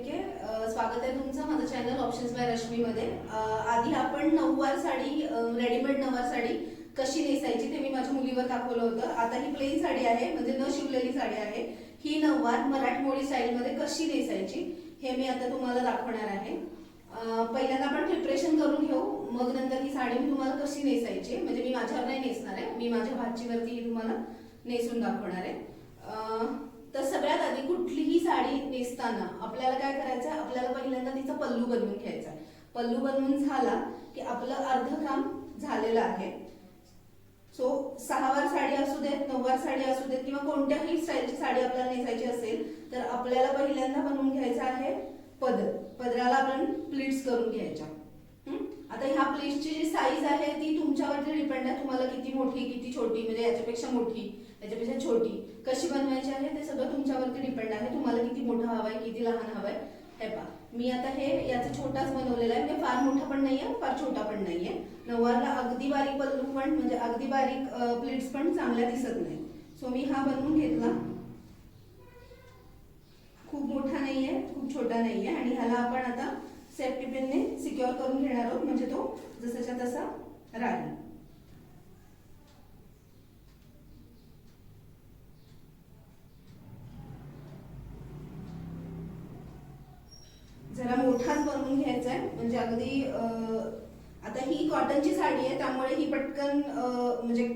शेळके. स्वागत आहे तुमचं माझं चॅनल ऑप्शन्स बाय रश्मी मध्ये. आधी आपण नऊवार साडी, रेडीमेड नऊवार साडी कशी नेसायची ते मी माझ्या मुलीवर दाखवलं होतं. आता ही प्लेन साडी आहे, म्हणजे न शिवलेली साडी आहे. ही नऊवार मराठमोळी स्टाईल मध्ये कशी नेसायची हे मी आता तुम्हाला दाखवणार आहे. पहिल्यांदा आपण प्रिपरेशन करून घेऊ, मग नंतर ही साडी मी तुम्हाला कशी नेसायची, म्हणजे मी माझ्यावर नाही नेसणार आहे, मी माझ्या भाचीवरती ही तुम्हाला नेसून दाखवणार आहे. तर सगळ्यात आधी कुठलीही साडी नेसताना आपल्याला काय करायचं, आपल्याला पहिल्यांदा तिचा पल्लू बनवून घ्यायचा. पल्लू बनवून झाला की आपलं अर्ध काम झालेलं आहे. सो 6 वार साडी असू देत, 9 वार साडी असू देत किंवा कोणत्याही स्टाईलची साडी आपल्याला नेसायची असेल तर आपल्याला पहिल्यांदा बनवून घ्यायचा आहे पदर. पदराला आपण प्लीट्स करून घ्यायच्या. आता ह्या प्लीट्सची जी साईज आहे ती तुमच्यावरती डिपेंड आहे, तुम्हाला किती मोठी किती छोटी, म्हणजे याच्यापेक्षा मोठी याच्यापेक्षा छोटी कशी बनवायची आहे ते सगळं तुमच्यावरती डिपेंड आहे. तुम्हाला किती मोठा हवाय किती लहान हवाय हे पहा. मी आता हे याचा छोटाच बनवलेला आहे, म्हणजे फार मोठा पण नाहीये फार छोटा पण नाहीये. नऊवारला अगदी बारीक पल्लू पण, म्हणजे अगदी बारीक प्लीट्स पण चांगल्या दिसत नाही. सो मी हा बनवून घेतला. खूप मोठा नाहीये खूप छोटा नाहीये, आणि ह्याला आपण आता सेफ्टी पिनने सिक्युअर करून घेणार आहोत, म्हणजे तो जसाच्या तसा राहील. जरा मोठाच बनवून घ्यायचा आहे, म्हणजे अगदी आता ही कॉटनची साडी आहे त्यामुळे ही पटकन म्हणजे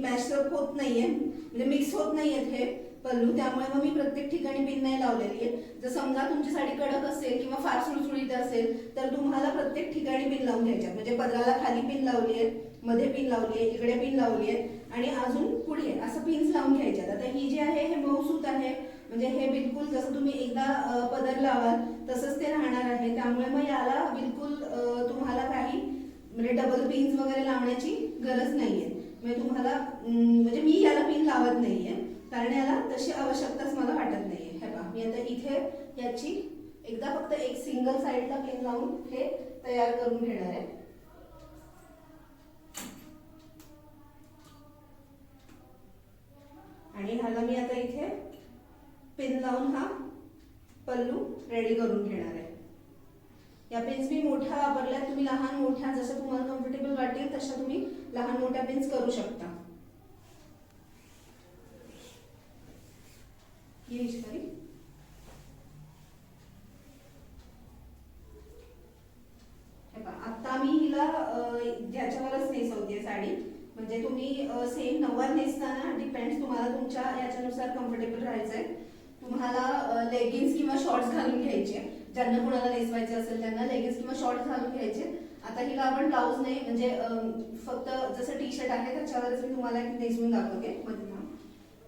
मॅशअप होत नाहीये, म्हणजे मिक्स होत नाहीयेत हे पल्लू, त्यामुळे मग मी प्रत्येक ठिकाणी पिन नाही लावलेली आहे. जर समजा तुमची साडी कडक असेल किंवा फार सुळसुळीत असेल तर तुम्हाला प्रत्येक ठिकाणी पिन लावून घ्यायच्या. म्हणजे पदराला खाली पिन लावली आहे, मध्ये पिन लावली आहे, इकडे पिन लावली आहे, आणि अजून पुढे असं पिन्स लावून घ्यायच्यात. आता ही जी आहे हे मऊसूत आहे, म्हणजे हे बिलकुल जसं तुम्ही एकदा पदर लावाल तसंच ते राहणार आहे. त्यामुळे मग याला बिलकुल तुम्हाला काही म्हणजे डबल पिन्स वगैरे लावण्याची गरज नाहीये. म्हणजे तुम्हाला म्हणजे मी याला पिन लावत नाहीये कारण याला तशी आवश्यकताच मला वाटत नाहीये. हे पहा, मी आता इथे याची एकदा फक्त एक सिंगल साइडला पिन लावून हे तयार करून घेणार आहे. आणि ह्याला मी आता इथे पिन लावून हा पल्लू रेडी करून घेणार आहे. या पिन्स मी मोठ्या वापरल्या, तुम्ही लहान मोठ्या जसं तुम्हाला कम्फर्टेबल वाटेल तशा तुम्ही लहान मोठ्या पिन्स करू शकता. आता मी हिला ज्याच्यावरच नेसवते साडी, म्हणजे तुम्ही सेम नऊवार नेसताना डिपेंड्स, तुम्हाला तुमच्या याच्यानुसार कम्फर्टेबल राहायचंय. तुम्हाला लेगिन्स किंवा शॉर्ट्स घालून घ्यायचे, ज्यांना कुणाला नेसवायचे असेल त्यांना लेगिन्स किंवा शॉर्ट्स घालून घ्यायचे. आता हिला आपण ब्लाऊज नाही, म्हणजे फक्त जसं टी शर्ट आहे त्याच्यावरच मी तुम्हाला नेसवून दाखवते. मध्ये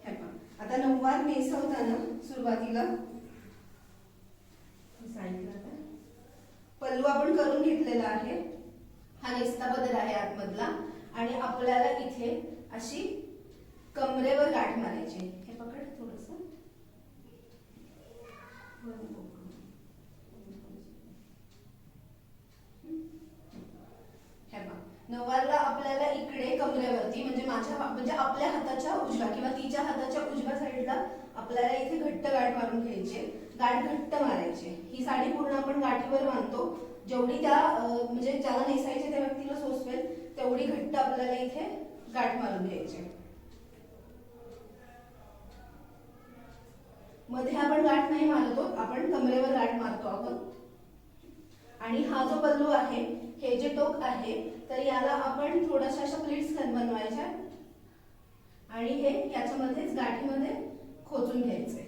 हे पहा, आता नऊवार नेसवताना सुरुवातीला पल्लू आपण करून घेतलेला आहे, हा नेसता पदर आहे आतमधला, आणि आपल्याला इथे अशी कमरेवर गाठ मारायची. हे पकड थोडस, नऊवारला आपल्याला इकडे कमरेवरती, म्हणजे आपल्या हाताच्या उजव्या किंवा तिच्या हाताच्या उजव्या साईडला आपल्याला इथे घट्ट गाठ मारून घ्यायची. गाठ घट्ट मारायची. ही साडी पूर्ण आपण गाठीवर बांधतो, जेवढी त्या म्हणजे ज्याला नेसायचे त्या व्यक्तीला सोसवेल तेवढी घट्ट आपल्याला इथे गाठ मारून घ्यायची. मध्ये आपण गाठ नाही मारतो, आपण कमरेवर गाठ मारतो आहोत. आणि हा जो पल्लू आहे, हे जे टोक आहे, तर याला आपण थोड्याशा अशा प्लीट्स बनवायच्या आणि हे याच्यामध्येच गाठीमध्ये खोचून घ्यायचंय.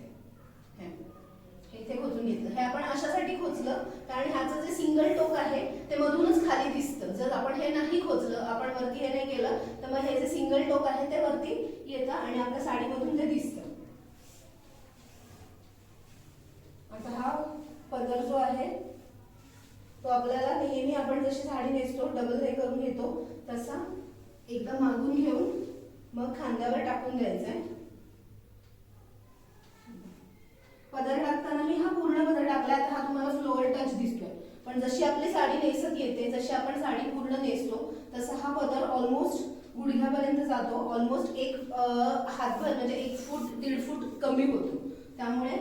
इथे खोचून घेतलं. हे आपण अशासाठी खोचलं कारण ह्याचं जे सिंगल टोक आहे ते मधूनच खाली दिसतं. जर आपण हे नाही खोचलं, आपण वरती हे नाही केलं तर मग हे जे सिंगल टोक आहे ते वरती येतं आणि आपल्या साडीमधून ते दिसतं. आता हा पदर जो आहे तो आपल्याला नेहमी आपण जशी साडी नेसतो डबल हे करून घेतो तसा एकदा मागून घेऊन मग खांद्यावर टाकून द्यायचा आहे. पदर टाकताना मी हा पूर्ण पदर टाकला, तर हा तुम्हाला फ्लोअर टच दिसतोय, पण जशी आपली साडी नेसत येते, जशी आपण साडी पूर्ण नेसतो तसा हा पदर ऑलमोस्ट गुडघ्यापर्यंत जातो. ऑलमोस्ट एक हातभर म्हणजे 1 फूट 1.5 फूट कमी होतो. त्यामुळे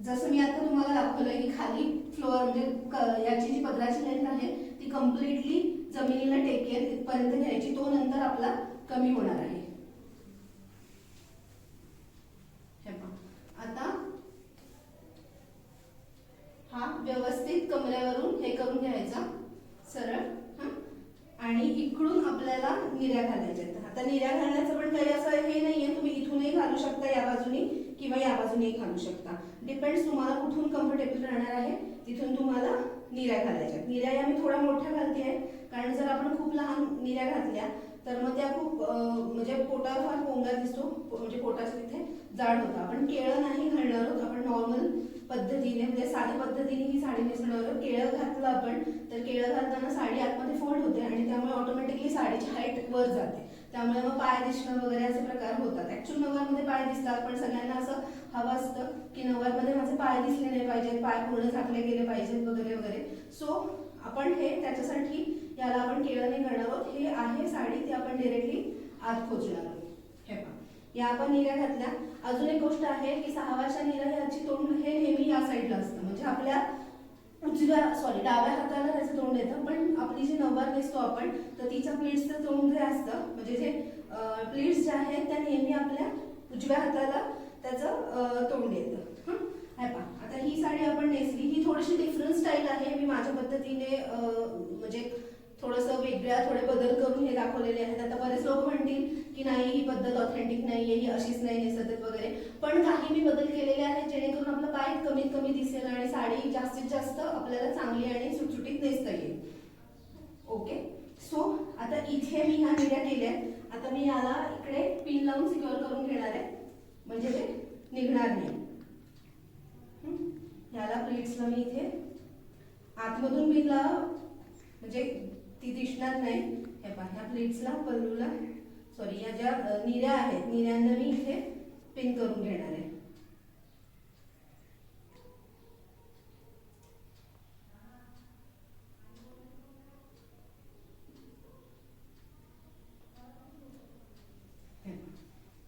जसं मी आता तुम्हाला दाखवलंय की खाली फ्लोअर म्हणजे याची जी पदराची लेंथ आहे ती कम्प्लिटली जमिनीला टेकेल इथपर्यंत घ्यायची, तो नंतर आपला कमी होणार आहे. आता हा व्यवस्थित कमरेवरून हे करून घ्यायचा सरळ. आणि इकडून आपल्याला निऱ्या घालायच्या. आता निऱ्या घालण्याचं पण काही असं हे नाहीये, तुम्ही इथूनही घालू शकता या बाजूनी किंवा या बाजूनेही घालू शकता, डिपेंड्स तुम्हाला कुठून कम्फर्टेबल राहणार आहे तिथून तुम्हाला निऱ्या घालायच्या. निऱ्या या मी थोड्या मोठ्या घालते कारण जर आपण खूप लहान निऱ्या घातल्या तर मग त्या खूप म्हणजे पोटावर फार पोंगा दिसतो, म्हणजे पोटाच्या तिथे जाड होतं. आपण केळं नाही घालणार आहोत, आपण नॉर्मल पद्धतीने म्हणजे साध्या पद्धतीने ही साडी नेसणार आहोत. केळं घातलं आपण तर केळं घालताना साडी आतमध्ये फोल्ड होते आणि त्यामुळे ऑटोमॅटिकली साडीची हाईट वर जाते, त्यामुळे मग पाय दिसणं वगैरे असे प्रकार होतात. ऍक्च्युअल नववारमध्ये पाय दिसतात पण सगळ्यांना असं हवं असतं की नववारमध्ये माझे पाय दिसले नाही पाहिजेत, पाय पूर्ण झाकले गेले पाहिजेत वगैरे वगैरे. सो आपण हे त्याच्यासाठी याला आपण केळं नाही करणार आहोत. हे आहे साडी ती आपण डायरेक्टली आत खोचणार आहोत. हे पहा या आपण निऱ्या घातल्या. अजून एक गोष्ट आहे की सहावाच्या निऱ्या याची तोंड हे नेहमी या साईडला असतं, म्हणजे आपल्या डाव्या हाताला त्याचं तोंड येतं. पण आपली जी नववार नेसतो आपण तर तिच्या प्लीट्सचं तोंड जे असतं म्हणजे जे प्लीट्स जे आहेत त्या नेहमी आपल्या उजव्या हाताला त्याचं तोंड येतं. आता ही साडी आपण नेसली, ही थोडीशी डिफरंट स्टाईल आहे. मी माझ्या पद्धतीने म्हणजे थोडंसं वेगळ्या थोडे बदल करून हे दाखवलेले आहेत. आता बरेच लोक म्हणतील की नाही ही पद्धत ऑथेंटिक नाहीये, ही अशीच नाही नेसत वगैरे, पण काही मी बदल केलेले आहेत जेणेकरून आपलं पाय कमीत कमी दिसेल आणि साडी जास्तीत जास्त आपल्याला चांगली आणि सुटसुटीत नेसता येईल. ओके, सो आता इथे मी ह्या निऱ्या केल्या. आता मी याला इकडे पिन लावून सिक्युअर करून घेणार आहे म्हणजे ते निघणार नाही. याला प्लीट्सला मी इथे आतमधून पिन लावा म्हणजे ती दिसणार नाही. हे पहा ह्या प्लीट्सला पल्लूला या ज्या निऱ्या आहेत निऱ्यांना मी इथे पिन करून घेणार आहे.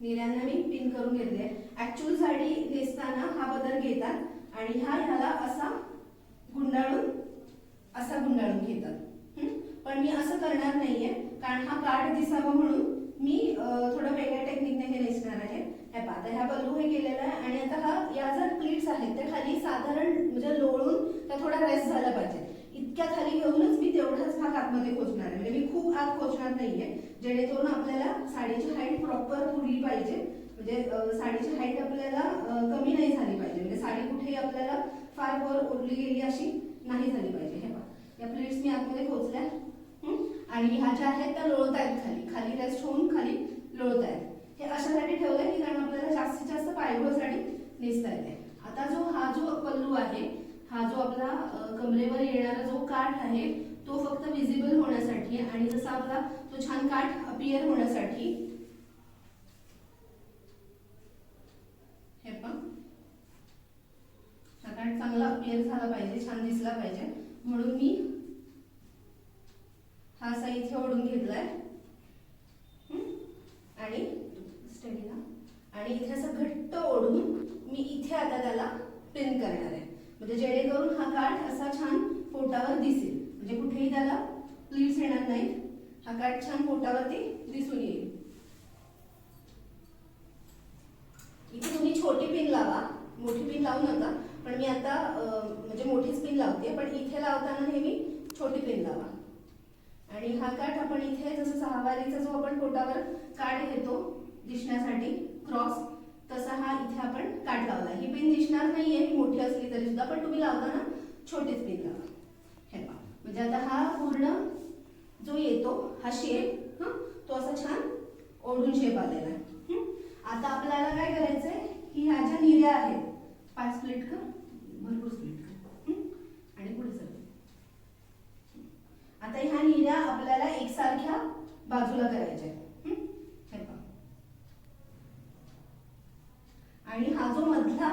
निऱ्यांना मी पिन करून घेतले. ऍक्च्युअल साडी नेसताना हा बदल घेतात आणि ह्याला असा गुंडाळून घेतात. पण मी असं करणार नाहीये कारण हा काठ दिसावा म्हणून मी थोडं वेगळ्या टेक्निकने हे नेसणार आहे. हे पाहता ह्या पल्लू हे केलेला आहे आणि आता हा या जर प्लीट्स आहेत त्या खाली साधारण म्हणजे लोळून त्या थोडा रेस्ट झाला पाहिजे इतक्या खाली घेऊनच मी तेवढाच भाग आतमध्ये खोचणार आहे. म्हणजे मी खूप आत खोचणार नाहीये जेणेकरून आपल्याला साडीची हाईट प्रॉपर पुरली पाहिजे, म्हणजे साडीची हाईट आपल्याला कमी नाही झाली पाहिजे, म्हणजे साडी कुठेही आपल्याला फार वर ओढली गेली अशी नाही झाली पाहिजे. हे पहा या प्लीट्स मी आतमध्ये खोचल्या आणि ह्या ज्या आहेत त्या लोळत आहेत खाली रेस्ट होऊन खाली लोळत आहेत. हे अशासाठी ठेवलंय की कारण आपल्याला जास्तीत जास्त पायघोळ साडी नेसता येते. आता हा जो पल्लू आहे हा जो आपला कमरेवर येणारा जो काठ आहे तो फक्त विजिबल होण्यासाठी आणि जसा आपला तो छान काठ अपीयर होण्यासाठी हे पण हा काठ चांगला अपीयर झाला पाहिजे, छान दिसला पाहिजे म्हणून मी हा असा इथे ओढून घेतलाय आणि स्टेडीला आणि इथे असं घट्ट ओढून मी इथे आता त्याला पिन करणार आहे, म्हणजे जेणेकरून हा काठ असा छान पोटावर दिसेल, म्हणजे कुठेही त्याला प्लीट्स येणार नाही, हा काठ छान पोटावरती दिसून येईल. इथे तुम्ही छोटी पिन लावा, मोठी पिन लावू नका, पण मी आता म्हणजे मोठीच पिन लावते, पण इथे लावताना नेहमी छोटी पिन लावा. आणि हा काठ आपण इथे जसं सहावारीचा जो आपण पोटावर काठ घेतो दिसण्यासाठी क्रॉस, तसा हा इथे आपण काठ लावला. ही पिन दिसणार नाहीये ही मोठी असली तरी सुद्धा, पण तुम्ही लावताना छोटीच पिन लावा. हे पहा म्हणजे आता हा पूर्ण जो येतो हा शेप तो असा छान ओढून शेप आलेला आहे. आता आपल्याला काय करायचंय की ह्या ज्या निऱ्या आहेत 5 प्लेट कर, भरपूर स्प्लिट कर आणि पुढे चल. आता ह्या निऱ्या आपल्याला एकसारख्या बाजूला करायच्या आहेत. आणि हा जो मधला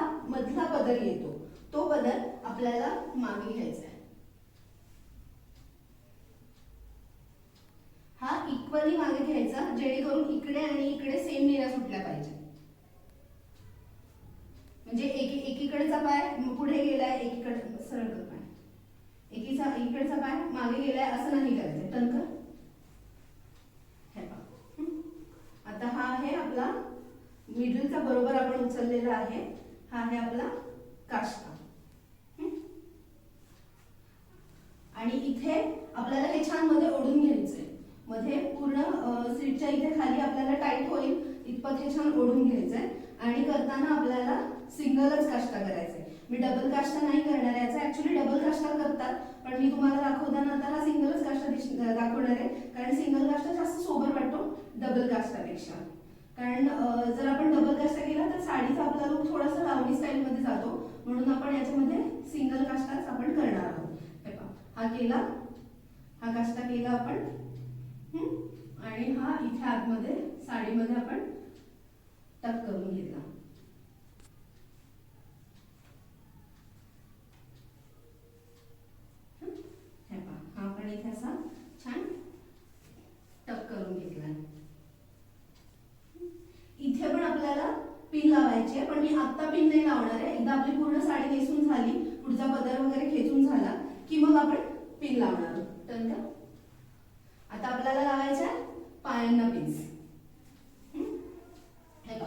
बदल येतो तो बदल आपल्याला मागे घ्यायचा आहे. हा इक्वली मागे घ्यायचा जेणेकरून इकडे आणि इकडे सेम निऱ्या सुटल्या पाहिजे. म्हणजे एकीकडचा पाय पुढे गेलाय, एकीकडे सरळ कर पाय, एकीकडचा पाय मागे गेलाय असं नाही करायचं. टर्न कर. हे पहा. आता हा आहे आपला मिडलचा बरोबर आपण उचललेला आहे. हा आहे आपला काष्टा. आणि इथे आपल्याला हे छान मध्ये ओढून घ्यायचंय. मध्ये पूर्ण सीटच्या इथे खाली आपल्याला टाईट होईल इतपत हे छान ओढून घ्यायचंय. आणि करताना आपल्याला सिंगलच काष्टा करायचंय. मी डबल काष्टा नाही करणार आहे. याचा ऍक्च्युली डबल काष्टा करतात, पण मी तुम्हाला दाखवताना आता हा सिंगलच काष्टा दाखवणार आहे. कारण सिंगल काष्टा जास्त सोबर वाटतो डबल काष्टापेक्षा. कारण जर आपण डबल काष्टा केला तर साडीचा आपला लुक थोडासा लावणी स्टाईल मध्ये जातो, म्हणून आपण याच्यामध्ये सिंगल काष्टाच आपण करणार आहोत. हा केला, हा काष्टा केला आपण. आणि हा इथे आतमध्ये साडीमध्ये आपण टक करून घेतला. हे पहा, हा आपण इथे असा छान टक करून घेतला. इथे पण आपल्याला पिन लावायची आहे, पण मी आता पिन नाही लावणार आहे. एकदा आपली पूर्ण साडी नेसून झाली, पुढचा पदर वगैरे खेचून झाला की मग आपण पिन लावणार आहोत. टर्न कर. आता आपल्याला लावायचं आहे पायांना पिन्स.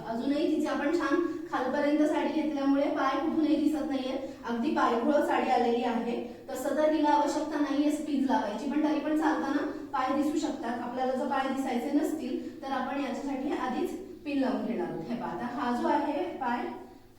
अजूनही तिचे आपण छान खालपर्यंत साडी घेतल्यामुळे पाय कुठूनही दिसत नाहीये, अगदी पायघोळ साडी आलेली आहे. तसं तर हिला आवश्यकता नाहीये पिन्स लावायची, पण तरी पण चालताना पाय दिसू शकतात. आपल्याला जर पाय दिसायचे नसतील तर आपण याच्यासाठी आधीच पिन लावून घेणार आहोत. हे पहा, आता हा जो आहे पाय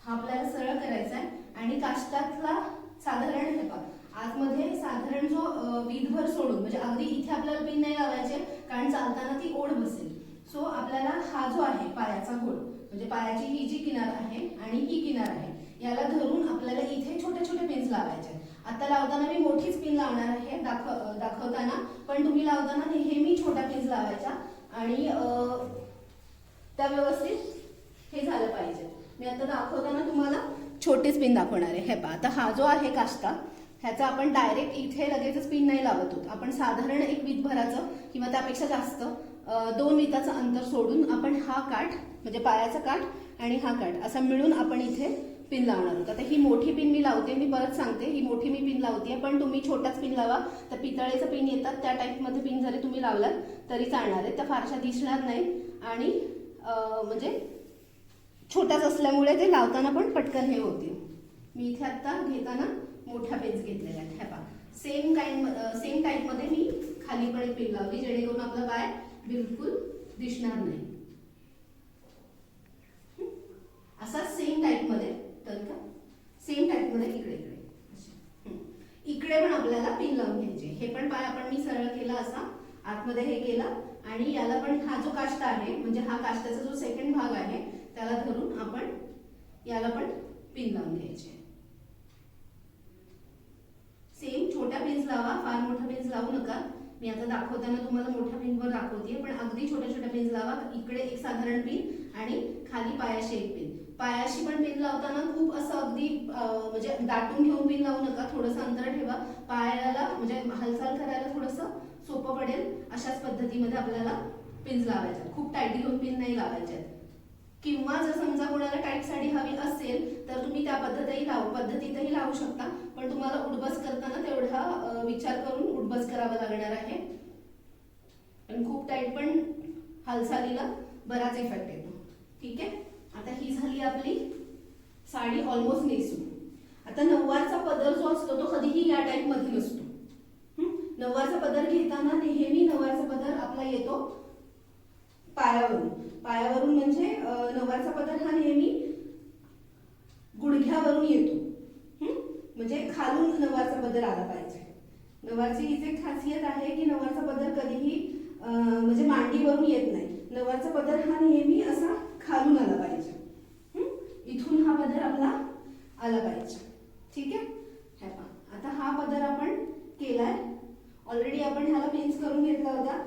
हा आपल्याला सरळ करायचा आहे. आणि काष्टातला साधारण हे पहा आतमध्ये साधारण जो वीधभर सोडून, म्हणजे अगदी इथे आपल्याला पिन नाही लावायचे कारण चालताना ती ओढ बसेल. सो आपल्याला हा जो आहे पायाचा घोळ, म्हणजे पायाची ही जी किनार आहे आणि ही किनार आहे, याला धरून आपल्याला इथे छोटे छोटे पिन्स लावायचे. आता लावताना मी मोठीच पिन लावणार आहे दाखवताना, पण तुम्ही लावताना नेहमी छोट्या पिन्स लावायच्या आणि त्या व्यवस्थित हे झालं पाहिजे. मी आता दाखवताना तुम्हाला छोटीच पिन दाखवणार आहे. हे पहा, आता हा जो आहे काष्टा, ह्याचा आपण डायरेक्ट इथे लगेचच पिन नाही लावत आहोत. आपण साधारण एक वीतभराचं किंवा त्यापेक्षा जास्त 2 विताचं अंतर सोडून आपण हा काठ, म्हणजे पायाचा काठ आणि हा काठ असा मिळून आपण इथे पिन लावणार आहोत. आता ही मोठी पिन मी लावते, मी परत सांगते, ही मोठी मी पिन लावते, पण तुम्ही छोटाच पिन लावा. तर पितळेचं पिन येतात त्या टाईपमध्ये पिन जरी तुम्ही लावलात तरी चालणार आहे. त्या फारशा दिसणार नाही आणि म्हणजे छोटाच असल्यामुळे ते लावताना पण पटकन हे होतील. मी इथे आता घेताना मोठ्या पेन्स घेतलेल्या आहेत. हे पहा, सेम टाईपमध्ये मी खाली पण एक पिन लावली, जेणेकरून आपला पाय बिलकुल दिसणार नाही. असा सेम टाईपमध्ये, तर का सेम टाईपमध्ये इकडे पण आपल्याला पिन लावून घ्यायचे. हे पण पाय आपण मी सरळ केला असा, आतमध्ये हे केला आणि याला पण हा जो काष्टा आहे, म्हणजे हा काष्टाचा जो सेकंड भाग आहे त्याला धरून आपण याला पण पिन लावून घ्यायचे. सेम छोट्या पिन्स लावा, फार मोठ्या पिन्स लावू नका. मी आता दाखवताना तुम्हाला मोठ्या पिनवर दाखवते, पण अगदी छोट्या छोट्या पिन्स लावा. इकडे एक साधारण पिन आणि खाली पायाशी एक पिन. पायाशी पण पिन लावताना खूप असं अगदी म्हणजे दाटून घेऊन पिन लावू नका, थोडंसं अंतर ठेवा. पायाला म्हणजे हालचाल करायला थोडंसं सोपं पडेल अशाच पद्धतीमध्ये आपल्याला पिन्स लावायच्या. खूप टाईट घेऊन पिन नाही लावायच्या. किंवा जर समजा कोणाला टाईट साडी हवी असेल तर तुम्ही त्या पद्धतीतही लावू शकता, पण तुम्हाला उडबस करताना तेवढा विचार करून उडबस करावा लागणार आहे. पण खूप टाईट पण हालचालीला बराच इफेक्ट येतो. ठीक आहे, आता ही झाली आपली साडी ऑलमोस्ट नेसून. आता नऊवारचा पदर जो असतो तो कधीही या टाईप मध्ये नसतो. नऊवारचा पदर घेताना नेहमी नऊवारचा पदर आपला येतो पायावरून म्हणजे नऊवारचा पदर हा नेहमी गुडघ्यावरून येतो. म्हणजे खालून नऊवारचा पदर आला पाहिजे. नऊवारची ही एक खासियत आहे की नऊवारचा पदर कधीही म्हणजे मांडीवरून येत नाही. नऊवारचा पदर हा नेहमी असा खालून आला पाहिजे. इथून हा पदर आपला आला पाहिजे. ठीक आहे, हे पहा, आता हा पदर आपण केलाय ऑलरेडी. आपण ह्याला पिन्स करून घेतला होता.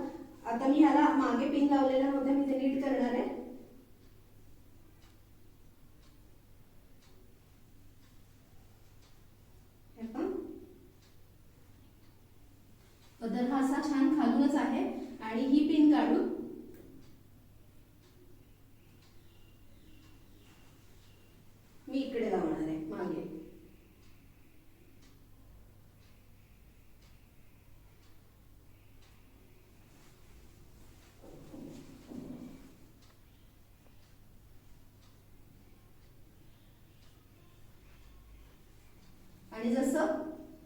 आता मी ह्याला मागे पिन लावलेला होता, मी ते नीट करणार आहे. पदर हा असा छान खालूनच आहे आणि ही पिन काढून मी इकडे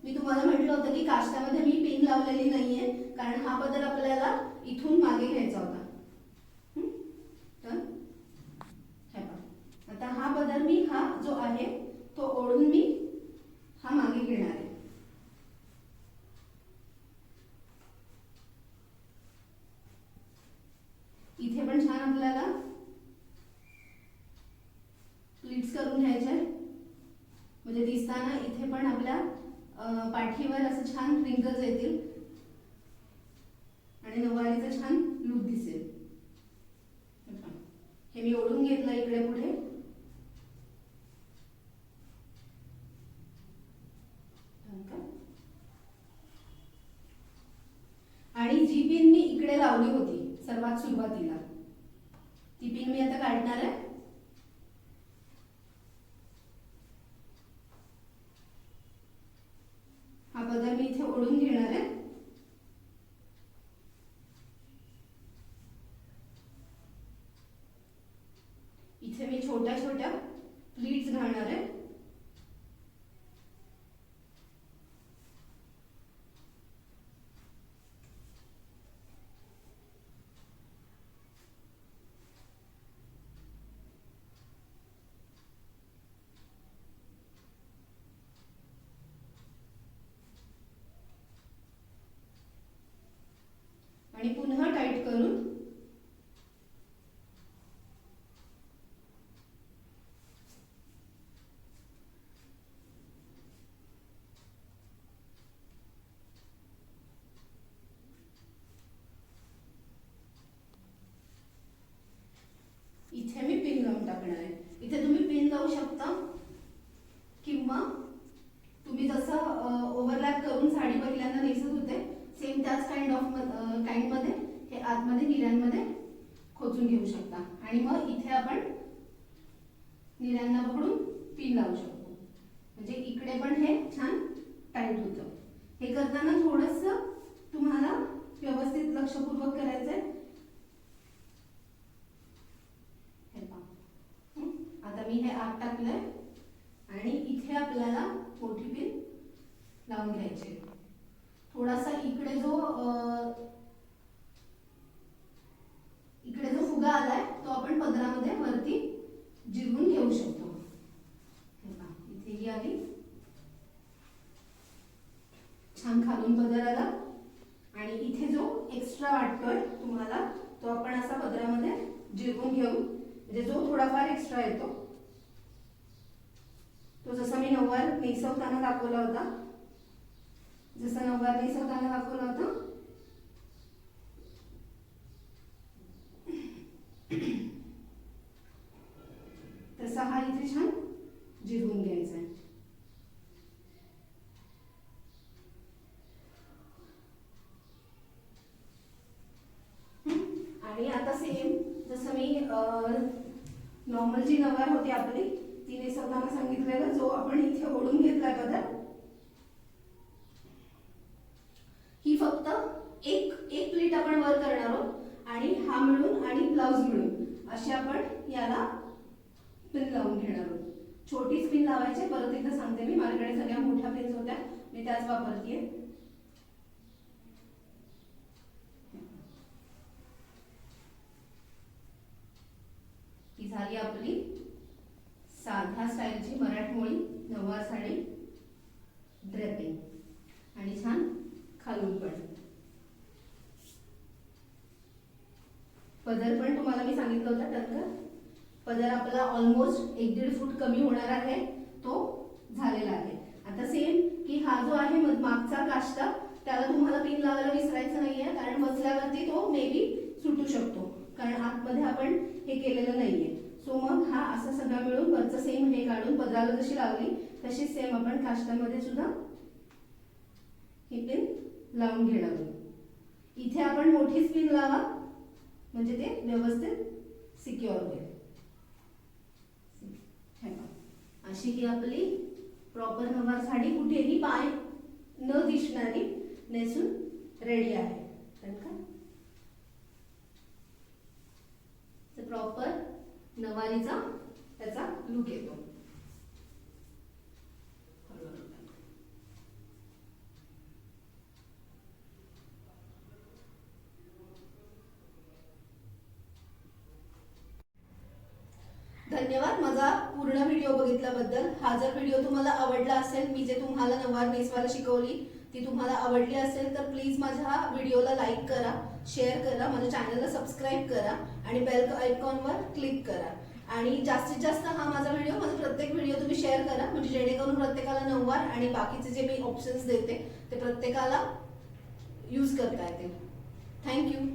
मी तुम्हाला म्हटलं होतं की काष्टामध्ये मी पिन लावलेली नाहीये, कारण हा पदर आपल्याला इथून मागे घ्यायचा होता. तर आता हा पदर मी हा जो आहे तो ओढून मी हा मागे घेणार आहे. इथे पण छान आपल्याला प्लीट्स करून घ्यायचे, म्हणजे दिसताना इथे पण आपल्या पाठीवर असं छान रिंकल्स येतील आणि नऊवारीचं छान लूक दिसेल. हे मी ओढून घेतलं इकडे पुढे. आणि जी पिन मी इकडे लावली होती सर्वात सुरुवातीला, ती पिन मी आता काढणार आहे. हा पदर मी इथे ओढून घेणार आहे. इथे मी छोट्या छोट्या प्लीट्स घालणार आहे. आणि पुन्हा टाईट करून इथे मी पिन लावून टाकणार आहे. इथे तुम्ही पिन लावू शकता किंवा तुम्ही जसं ओव्हरलॅप करून साडी पहिल्यांदा नेसत होते सेम त्याच काइंड मध्ये हे आतमध्ये निऱ्यांमध्ये खोचून घेऊ शकता आणि मग इथे आपण निऱ्यांना पकडून पिन लावू शकतो, म्हणजे इकडे पण हे छान टाईट होतं. हे करताना थोडंसं तुम्हाला व्यवस्थित लक्षपूर्वक करायचंय. आता मी हे आत टाकलंय आणि इथे आपल्याला मोठी पिन लावून घ्यायची. थोडासा इकडे जो फुगा आलाय तो आपण पदरामध्ये वरती जिरवून घेऊ शकतो. इथेही आली, छान खालून पदर आला आणि इथे जो एक्स्ट्रा वाटतोय तुम्हाला तो आपण असा पदरामध्ये जिरवून घेऊ, म्हणजे जो थोडाफार एक्स्ट्रा येतो तो जसा मी नऊवार नेसवताना दाखवला होता, तसा हा इथे छान जिरवून घ्यायचा आहे. आणि आता सेम जसं मी नॉर्मल जी नऊवार होती आपली ती नेसवताना सांगितलेलं, जो आपण इथे ओढून घेतलाय पदर, ही फक्त एक प्लीट आपण वर करणार आहोत आणि हा मिळून आणि ब्लाउज मिळून अशी आपण याला पिन लावून घेणार आहोत. छोटीच पिन लावायची. परत एकदा सांगते मी, माझ्याकडे सगळ्या मोठ्या पिन्स होत्या, मी त्याच वापरतेय. ही झाली आपली साध्या स्टाईलची मराठमोळी नऊवार साडी ड्रेपिंग आणि छान खालून पण पदर पण तुम्हाला मी सांगितलं होतं टक्कर पदर आपला ऑलमोस्ट 1-1.5 फूट कमी होणार आहे, तो झालेला आहे. आता सेम की हा जो आहे मागचा काष्टा त्याला तुम्हाला पिन लावायला विसरायचं नाहीये, कारण बसल्यावरती तो मे बी सुटू शकतो, कारण आतमध्ये आपण हे केलेलं नाहीये. सो मग हा असा सगळा मिळून वरचं सेम हे काढून पदराला जशी लावली तशीच सेम आपण काष्टामध्ये सुद्धा ही पिन लावून घेणार आहोत. इथे आपण मोठीच पिन लावा म्हणजे ते व्यवस्थित सिक्युअर होईल. अशी ही आपली प्रॉपर नऊवार साडी कुठेही पाय न दिसणारी नेसून रेडी आहे. प्रॉपर नऊवारीचा त्याचा लुक येतो. पूर्ण व्हिडिओ बघितल्याबद्दल. हा जर व्हिडिओ तुम्हाला आवडला असेल, मी जे तुम्हाला नऊवार नेसवायला शिकवली ती तुम्हाला आवडली असेल तर प्लीज माझ्या व्हिडिओला लाईक करा, शेअर करा, माझ्या चॅनलला सबस्क्राईब करा आणि बेल आयकॉनवर क्लिक करा. आणि जास्तीत जास्त हा माझा प्रत्येक व्हिडिओ तुम्ही शेअर करा, म्हणजे जेणेकरून प्रत्येकाला नऊवार आणि बाकीचे जे मी ऑप्शन्स देते ते प्रत्येकाला यूज करता येतील. थँक्यू.